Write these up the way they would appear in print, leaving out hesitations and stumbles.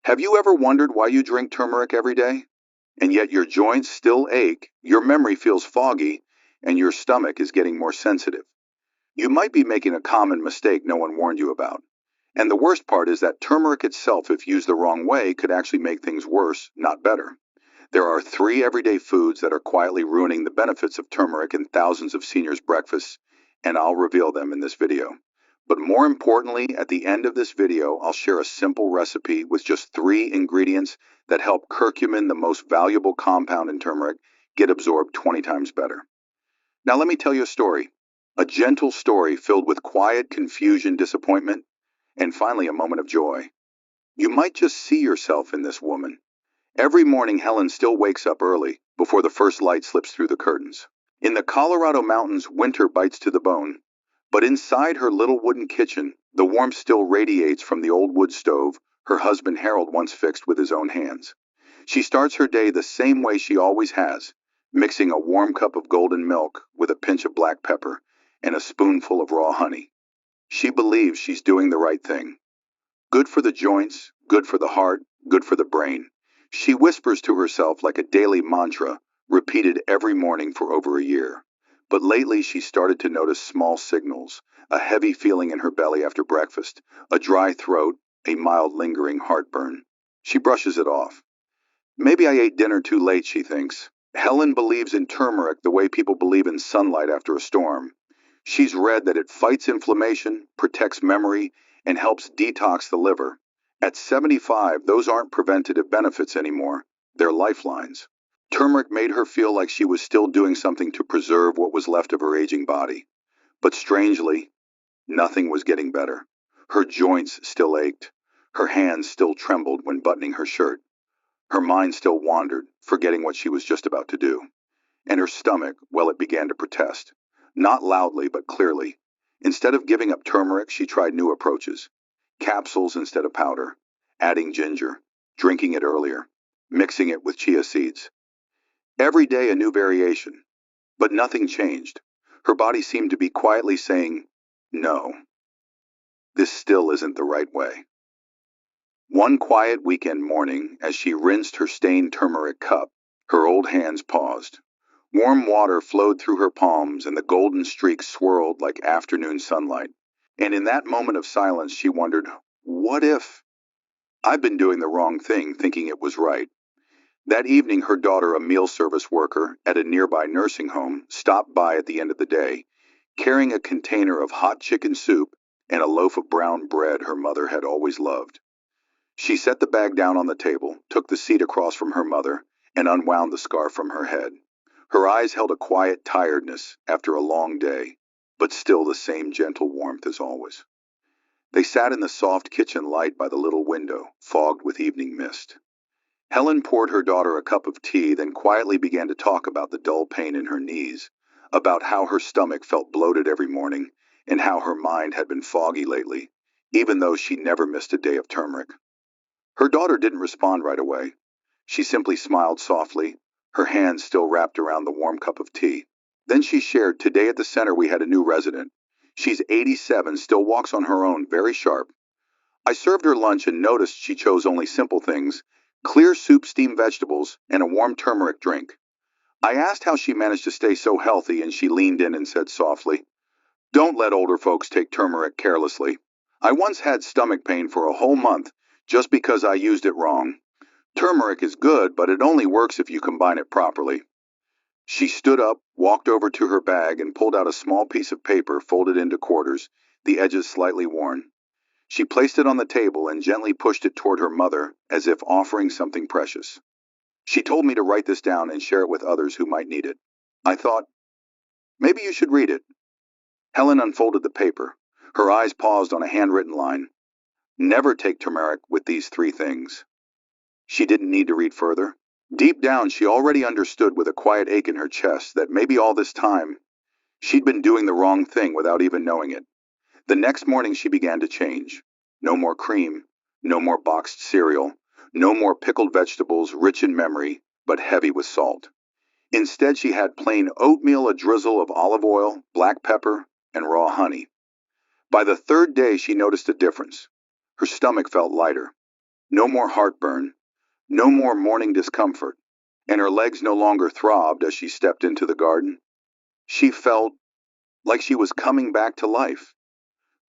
Have you ever wondered why you drink turmeric every day? And yet your joints still ache, your memory feels foggy, and your stomach is getting more sensitive. You might be making a common mistake no one warned you about. And the worst part is that turmeric itself, if used the wrong way, could actually make things worse, not better. There are three everyday foods that are quietly ruining the benefits of turmeric in thousands of seniors' breakfasts, and I'll reveal them in this video. But more importantly, at the end of this video, I'll share a simple recipe with just three ingredients that help curcumin, the most valuable compound in turmeric, get absorbed 20 times better. Now let me tell you a story. A gentle story filled with quiet confusion, disappointment, and finally a moment of joy. You might just see yourself in this woman. Every morning, Helen still wakes up early, before the first light slips through the curtains. In the Colorado mountains, winter bites to the bone. But inside her little wooden kitchen, the warmth still radiates from the old wood stove her husband Harold once fixed with his own hands. She starts her day the same way she always has, mixing a warm cup of golden milk with a pinch of black pepper and a spoonful of raw honey. She believes she's doing the right thing. Good for the joints, good for the heart, good for the brain. She whispers to herself like a daily mantra, repeated every morning for over a year. But lately she started to notice small signals, a heavy feeling in her belly after breakfast, a dry throat, a mild lingering heartburn. She brushes it off. Maybe I ate dinner too late, she thinks. Helen believes in turmeric the way people believe in sunlight after a storm. She's read that it fights inflammation, protects memory, and helps detox the liver. At 75, those aren't preventative benefits anymore. They're lifelines. Turmeric made her feel like she was still doing something to preserve what was left of her aging body. But strangely, nothing was getting better. Her joints still ached. Her hands still trembled when buttoning her shirt. Her mind still wandered, forgetting what she was just about to do. And her stomach, well, it began to protest. Not loudly, but clearly. Instead of giving up turmeric, she tried new approaches. Capsules instead of powder, adding ginger, drinking it earlier, mixing it with chia seeds. Every day a new variation, but nothing changed. Her body seemed to be quietly saying, no, this still isn't the right way. One quiet weekend morning, as she rinsed her stained turmeric cup, her old hands paused. Warm water flowed through her palms and the golden streaks swirled like afternoon sunlight. And in that moment of silence, she wondered, what if I've been doing the wrong thing, thinking it was right? That evening, her daughter, a meal service worker at a nearby nursing home, stopped by at the end of the day, carrying a container of hot chicken soup and a loaf of brown bread her mother had always loved. She set the bag down on the table, took the seat across from her mother, and unwound the scarf from her head. Her eyes held a quiet tiredness after a long day, but still the same gentle warmth as always. They sat in the soft kitchen light by the little window, fogged with evening mist. Helen poured her daughter a cup of tea, then quietly began to talk about the dull pain in her knees, about how her stomach felt bloated every morning, and how her mind had been foggy lately, even though she never missed a day of turmeric. Her daughter didn't respond right away. She simply smiled softly, her hands still wrapped around the warm cup of tea. Then she shared, today at the center we had a new resident. She's 87, still walks on her own, very sharp. I served her lunch and noticed she chose only simple things, clear soup, steamed vegetables, and a warm turmeric drink. I asked how she managed to stay so healthy, and she leaned in and said softly, don't let older folks take turmeric carelessly. I once had stomach pain for a whole month just because I used it wrong. Turmeric is good, but it only works if you combine it properly. She stood up, walked over to her bag, and pulled out a small piece of paper folded into quarters, the edges slightly worn. She placed it on the table and gently pushed it toward her mother, as if offering something precious. She told me to write this down and share it with others who might need it. I thought, maybe you should read it. Helen unfolded the paper. Her eyes paused on a handwritten line. Never take turmeric with these three things. She didn't need to read further. Deep down, she already understood with a quiet ache in her chest that maybe all this time, she'd been doing the wrong thing without even knowing it. The next morning, she began to change. No more cream, no more boxed cereal, no more pickled vegetables rich in memory, but heavy with salt. Instead, she had plain oatmeal, a drizzle of olive oil, black pepper, and raw honey. By the third day, she noticed a difference. Her stomach felt lighter. No more heartburn, no more morning discomfort, and her legs no longer throbbed as she stepped into the garden. She felt like she was coming back to life.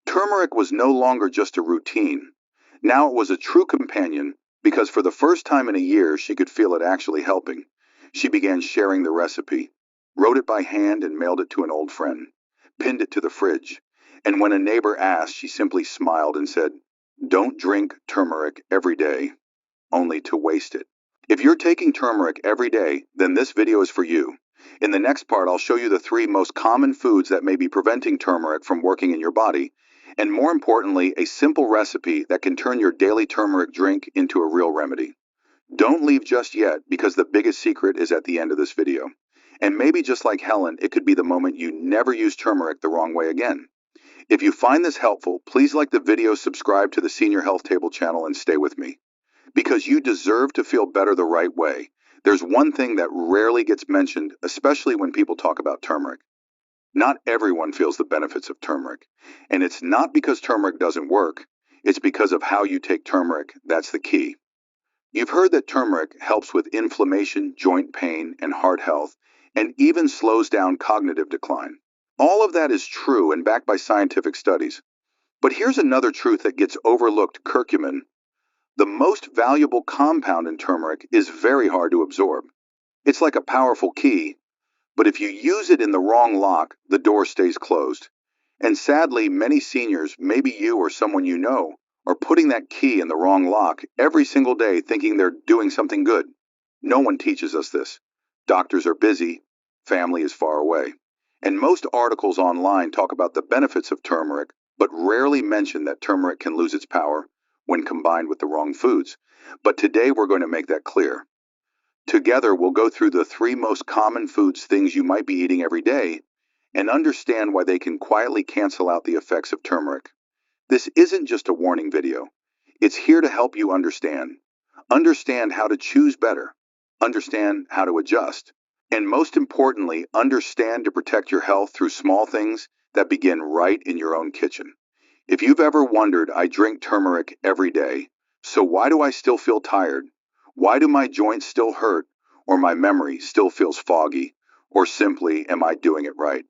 Turmeric was no longer just a routine. Now it was a true companion because for the first time in a year she could feel it actually helping. She began sharing the recipe, wrote it by hand and mailed it to an old friend, pinned it to the fridge, and when a neighbor asked, she simply smiled and said, "Don't drink turmeric every day, only to waste it." If you're taking turmeric every day, then this video is for you. In the next part, I'll show you the 3 most common foods that may be preventing turmeric from working in your body, and more importantly, a simple recipe that can turn your daily turmeric drink into a real remedy. Don't leave just yet because the biggest secret is at the end of this video. And maybe just like Helen, it could be the moment you never use turmeric the wrong way again. If you find this helpful, please like the video, subscribe to the Senior Health Table channel, and stay with me. Because you deserve to feel better the right way. There's one thing that rarely gets mentioned, especially when people talk about turmeric. Not everyone feels the benefits of turmeric. And it's not because turmeric doesn't work, it's because of how you take turmeric. That's the key. You've heard that turmeric helps with inflammation, joint pain, and heart health, and even slows down cognitive decline. All of that is true and backed by scientific studies. But here's another truth that gets overlooked: curcumin, the most valuable compound in turmeric, is very hard to absorb. It's like a powerful key, but if you use it in the wrong lock, the door stays closed. And sadly, many seniors, maybe you or someone you know, are putting that key in the wrong lock every single day thinking they're doing something good. No one teaches us this. Doctors are busy, family is far away. And most articles online talk about the benefits of turmeric, but rarely mention that turmeric can lose its power when combined with the wrong foods. But today we're going to make that clear. Together, we'll go through the 3 most common foods, things you might be eating every day, and understand why they can quietly cancel out the effects of turmeric. This isn't just a warning video. It's here to help you understand. Understand how to choose better. Understand how to adjust. And most importantly, understand to protect your health through small things that begin right in your own kitchen. If you've ever wondered, I drink turmeric every day, so why do I still feel tired? Why do my joints still hurt? Or my memory still feels foggy? Or simply, am I doing it right?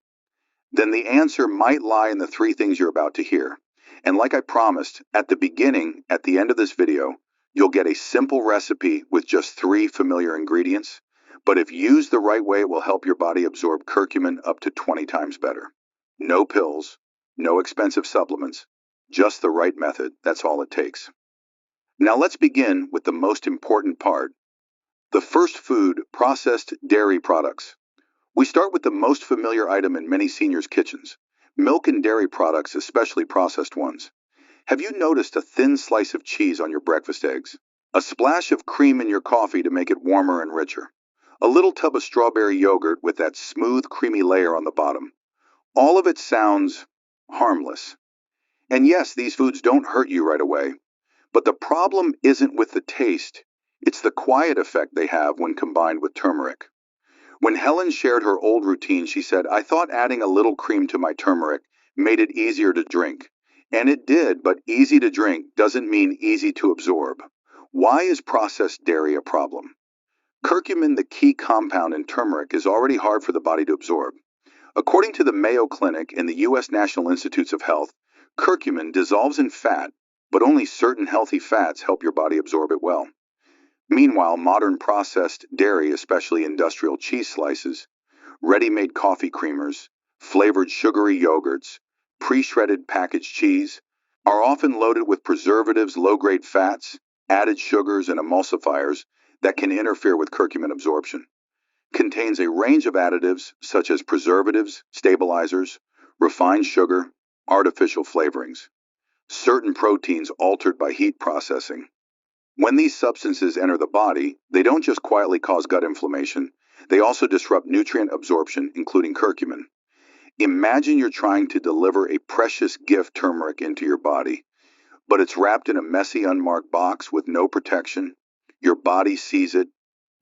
Then the answer might lie in the 3 things you're about to hear. And like I promised, at the beginning, at the end of this video, you'll get a simple recipe with just 3 familiar ingredients. But if used the right way, it will help your body absorb curcumin up to 20 times better. No pills, no expensive supplements, just the right method. That's all it takes. Now let's begin with the most important part. The first food: processed dairy products. We start with the most familiar item in many seniors' kitchens: milk and dairy products, especially processed ones. Have you noticed a thin slice of cheese on your breakfast eggs? A splash of cream in your coffee to make it warmer and richer? A little tub of strawberry yogurt with that smooth, creamy layer on the bottom? All of it sounds harmless. And yes, these foods don't hurt you right away. But the problem isn't with the taste, it's the quiet effect they have when combined with turmeric. When Helen shared her old routine, she said, "I thought adding a little cream to my turmeric made it easier to drink." And it did, but easy to drink doesn't mean easy to absorb. Why is processed dairy a problem? Curcumin, the key compound in turmeric, is already hard for the body to absorb. According to the Mayo Clinic and the U.S. National Institutes of Health, curcumin dissolves in fat, but only certain healthy fats help your body absorb it well. Meanwhile, modern processed dairy, especially industrial cheese slices, ready-made coffee creamers, flavored sugary yogurts, pre-shredded packaged cheese, are often loaded with preservatives, low-grade fats, added sugars, and emulsifiers that can interfere with curcumin absorption. Contains a range of additives such as preservatives, stabilizers, refined sugar, artificial flavorings, certain proteins altered by heat processing. When these substances enter the body, they don't just quietly cause gut inflammation, they also disrupt nutrient absorption, including curcumin. Imagine you're trying to deliver a precious gift, turmeric, into your body, but it's wrapped in a messy, unmarked box with no protection. Your body sees it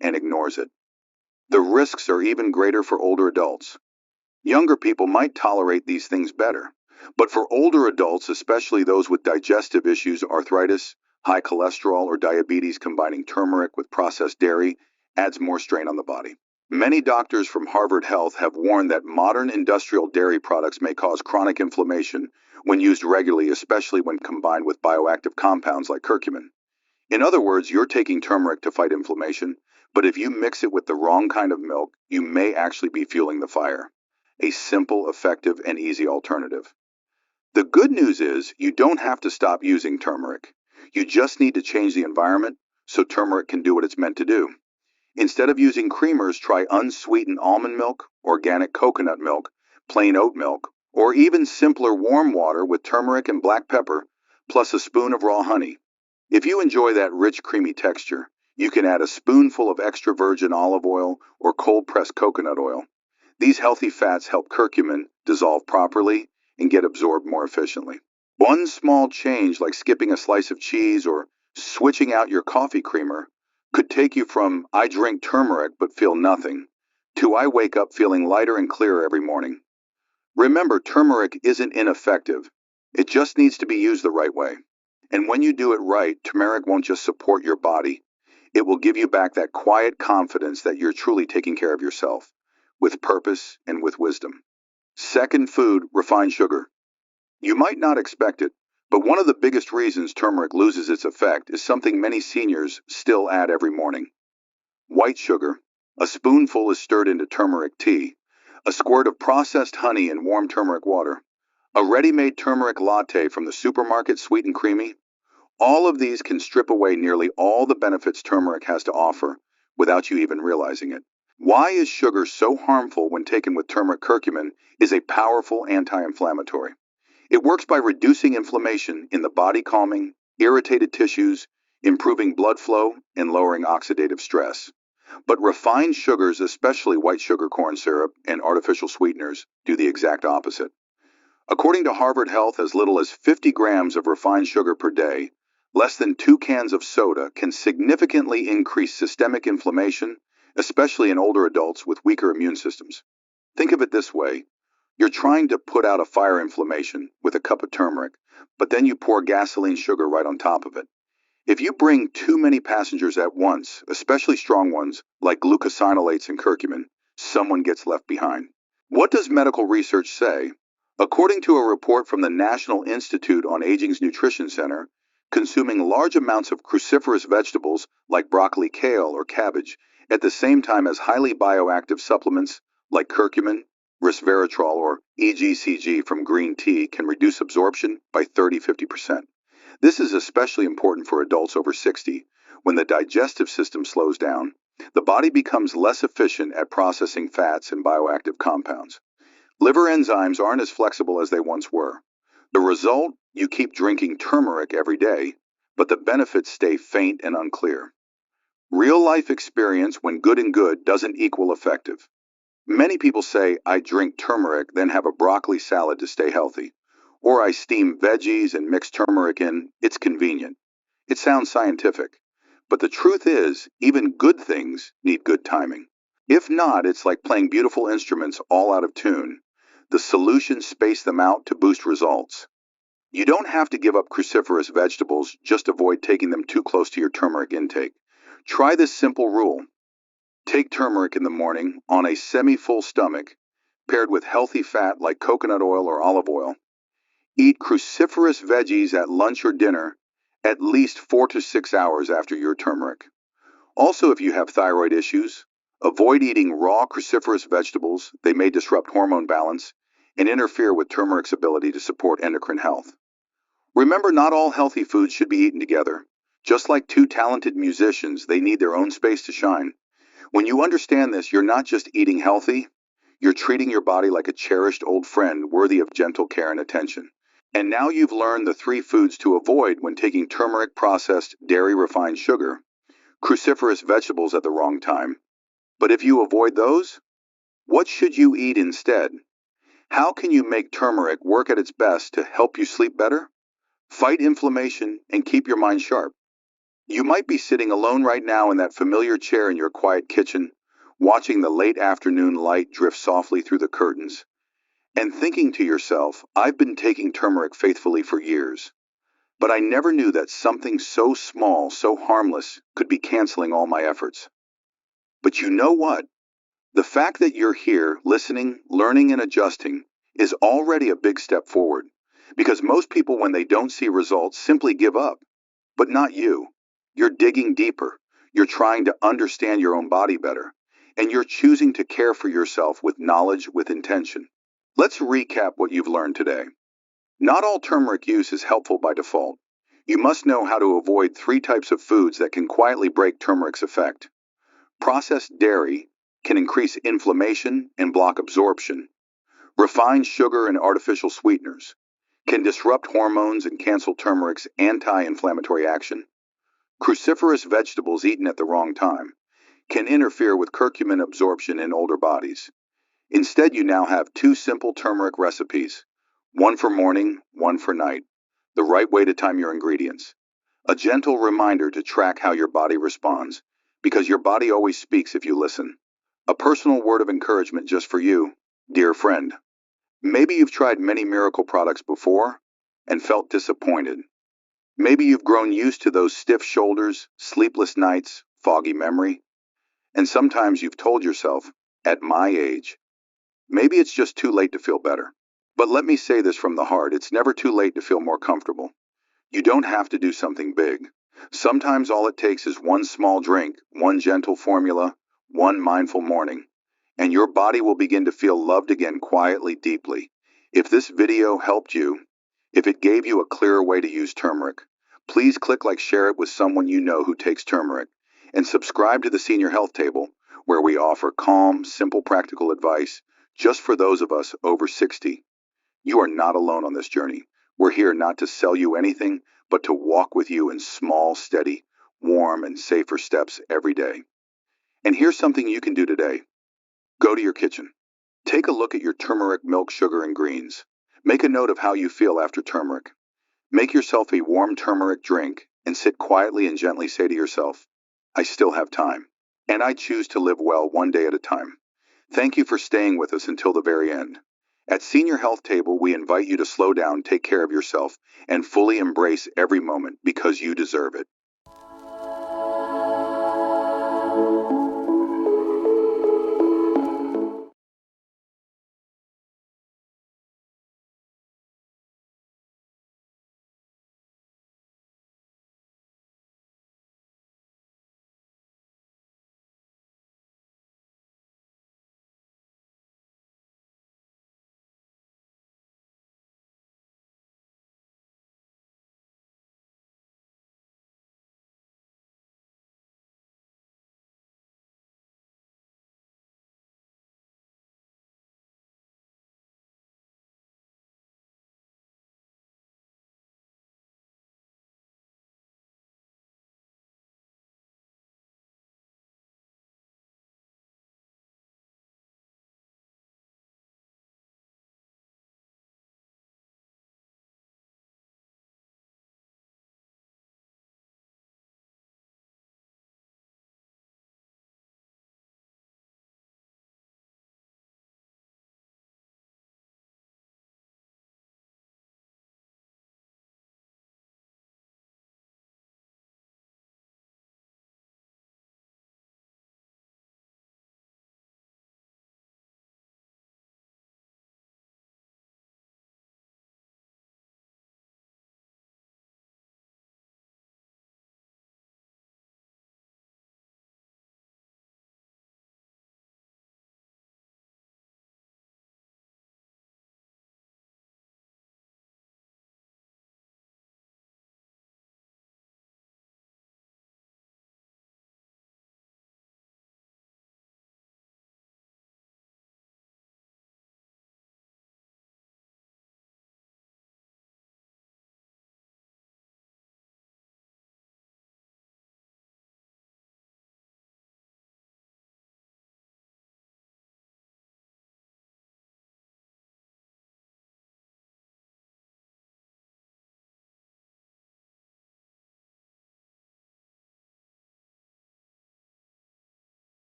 and ignores it. The risks are even greater for older adults. Younger people might tolerate these things better, but for older adults, especially those with digestive issues, arthritis, High cholesterol or diabetes combining turmeric with processed dairy adds more strain on the body. Many doctors from Harvard Health have warned that modern industrial dairy products may cause chronic inflammation when used regularly, especially when combined with bioactive compounds like curcumin. In other words, you're taking turmeric to fight inflammation, but if you mix it with the wrong kind of milk, you may actually be fueling the fire. A simple, effective, and easy alternative. The good news is you don't have to stop using turmeric. You just need to change the environment so turmeric can do what it's meant to do. Instead of using creamers, try unsweetened almond milk, organic coconut milk, plain oat milk, or even simpler warm water with turmeric and black pepper, plus a spoon of raw honey. If you enjoy that rich, creamy texture, you can add a spoonful of extra virgin olive oil or cold-pressed coconut oil. These healthy fats help curcumin dissolve properly and get absorbed more efficiently. One small change, like skipping a slice of cheese or switching out your coffee creamer, could take you from "I drink turmeric but feel nothing" to "I wake up feeling lighter and clearer every morning." Remember, turmeric isn't ineffective. It just needs to be used the right way. And when you do it right, turmeric won't just support your body. It will give you back that quiet confidence that you're truly taking care of yourself, with purpose and with wisdom. Second food, refined sugar. You might not expect it, but one of the biggest reasons turmeric loses its effect is something many seniors still add every morning. White sugar. A spoonful is stirred into turmeric tea. A squirt of processed honey in warm turmeric water. A ready-made turmeric latte from the supermarket, sweet and creamy. All of these can strip away nearly all the benefits turmeric has to offer without you even realizing it. Why is sugar so harmful when taken with turmeric? Curcumin is a powerful anti-inflammatory. It works by reducing inflammation in the body, calming irritated tissues, improving blood flow, and lowering oxidative stress. But refined sugars, especially white sugar, corn syrup, and artificial sweeteners, do the exact opposite. According to Harvard Health, as little as 50 grams of refined sugar per day, less than 2 cans of soda, can significantly increase systemic inflammation, especially in older adults with weaker immune systems. Think of it this way. You're trying to put out a fire inflammation with a cup of turmeric, but then you pour gasoline sugar right on top of it. If you bring too many passengers at once, especially strong ones like glucosinolates and curcumin, someone gets left behind. What does medical research say? According to a report from the National Institute on Aging's Nutrition Center, consuming large amounts of cruciferous vegetables like broccoli, kale, or cabbage at the same time as highly bioactive supplements like curcumin, resveratrol, or EGCG from green tea can reduce absorption by 30–50%. This is especially important for adults over 60. When the digestive system slows down, the body becomes less efficient at processing fats and bioactive compounds. Liver enzymes aren't as flexible as they once were. The result? You keep drinking turmeric every day, but the benefits stay faint and unclear. Real life experience, when good and good, doesn't equal effective. Many people say, "I drink turmeric, then have a broccoli salad to stay healthy." Or "I steam veggies and mix turmeric in, it's convenient." It sounds scientific, but the truth is, even good things need good timing. If not, it's like playing beautiful instruments all out of tune. The solution: space them out to boost results. You don't have to give up cruciferous vegetables, just avoid taking them too close to your turmeric intake. Try this simple rule. Take turmeric in the morning on a semi-full stomach, paired with healthy fat like coconut oil or olive oil. Eat cruciferous veggies at lunch or dinner at least 4 to 6 hours after your turmeric. Also, if you have thyroid issues, avoid eating raw cruciferous vegetables. They may disrupt hormone balance and interfere with turmeric's ability to support endocrine health. Remember, not all healthy foods should be eaten together. Just like two talented musicians, they need their own space to shine. When you understand this, you're not just eating healthy, you're treating your body like a cherished old friend worthy of gentle care and attention. And now you've learned the 3 foods to avoid when taking turmeric, processed, dairy, refined sugar, cruciferous vegetables at the wrong time. But if you avoid those, what should you eat instead? How can you make turmeric work at its best to help you sleep better, fight inflammation, and keep your mind sharp? You might be sitting alone right now in that familiar chair in your quiet kitchen, watching the late afternoon light drift softly through the curtains, and thinking to yourself, "I've been taking turmeric faithfully for years, But I never knew that something so small, so harmless, could be canceling all my efforts. But you know what? The fact that you're here, listening, learning, and adjusting is already a big step forward. Because most people, when they don't see results, simply give up. But not you. You're digging deeper. You're trying to understand your own body better. And you're choosing to care for yourself with knowledge, with intention. Let's recap what you've learned today. Not all turmeric use is helpful by default. You must know how to avoid 3 types of foods that can quietly break turmeric's effect. Processed dairy can increase inflammation and block absorption. Refined sugar and artificial sweeteners can disrupt hormones and cancel turmeric's anti-inflammatory action. Cruciferous vegetables eaten at the wrong time can interfere with curcumin absorption in older bodies. Instead, you now have 2 simple turmeric recipes, one for morning, one for night, the right way to time your ingredients. A gentle reminder to track how your body responds, because your body always speaks if you listen. A personal word of encouragement just for you, dear friend. Maybe you've tried many miracle products before and felt disappointed. Maybe you've grown used to those stiff shoulders, sleepless nights, foggy memory. And sometimes you've told yourself, at my age, maybe it's just too late to feel better. But let me say this from the heart, it's never too late to feel more comfortable. You don't have to do something big. Sometimes all it takes is one small drink, one gentle formula, one mindful morning, and your body will begin to feel loved again quietly, deeply. If this video helped you, if it gave you a clearer way to use turmeric, please click like, share it with someone you know who takes turmeric, and subscribe to the Senior Health Table, where we offer calm, simple, practical advice just for those of us over 60. You are not alone on this journey. We're here not to sell you anything, but to walk with you in small, steady, warm, and safer steps every day. And here's something you can do today. Go to your kitchen. Take a look at your turmeric, milk, sugar, and greens. Make a note of how you feel after turmeric. Make yourself a warm turmeric drink and sit quietly and gently say to yourself, I still have time, and I choose to live well one day at a time. Thank you for staying with us until the very end. At Senior Health Table, we invite you to slow down, take care of yourself, and fully embrace every moment because you deserve it.